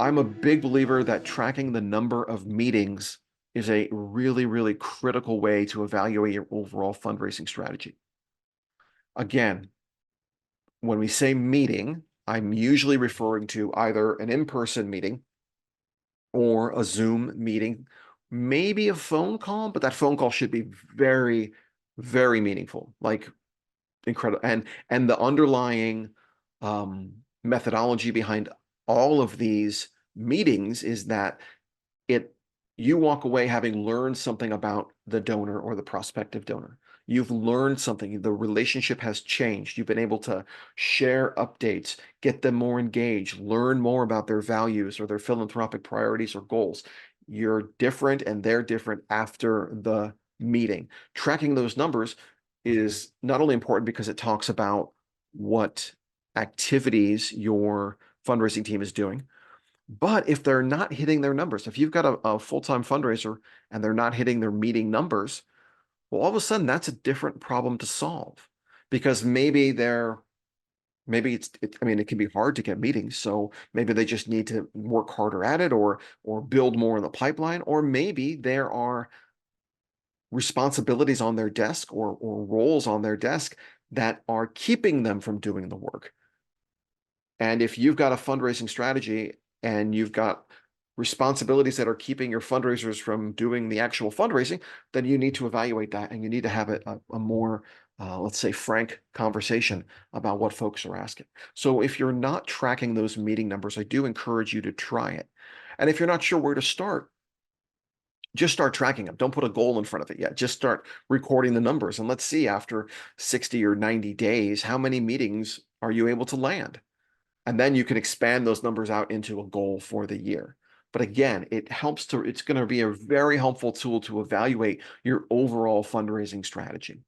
I'm a big believer that tracking the number of meetings is a really, really critical way to evaluate your overall fundraising strategy. Again, when we say meeting, I'm usually referring to either an in-person meeting or a Zoom meeting, maybe a phone call, but that phone call should be very, very meaningful, like incredible. And the underlying methodology behind all of these meetings is that it you walk away having learned something about the donor or the prospective donor. You've learned something. The relationship has changed. You've been able to share updates, get them more engaged, learn more about their values or their philanthropic priorities or goals. You're different and they're different after the meeting. Tracking those numbers is not only important because it talks about what activities your fundraising team is doing, but if they're not hitting their numbers, if you've got a full-time fundraiser and they're not hitting their meeting numbers, well, all of a sudden that's a different problem to solve because I mean, it can be hard to get meetings. So maybe they just need to work harder at it or build more in the pipeline, or maybe there are responsibilities on their desk or roles on their desk that are keeping them from doing the work. And if you've got a fundraising strategy and you've got responsibilities that are keeping your fundraisers from doing the actual fundraising, then you need to evaluate that and you need to have a more, let's say, frank conversation about what folks are asking. So if you're not tracking those meeting numbers, I do encourage you to try it. And if you're not sure where to start, just start tracking them. Don't put a goal in front of it yet. Just start recording the numbers and let's see after 60 or 90 days, how many meetings are you able to land? And then you can expand those numbers out into a goal for the year. But again, it's going to be a very helpful tool to evaluate your overall fundraising strategy.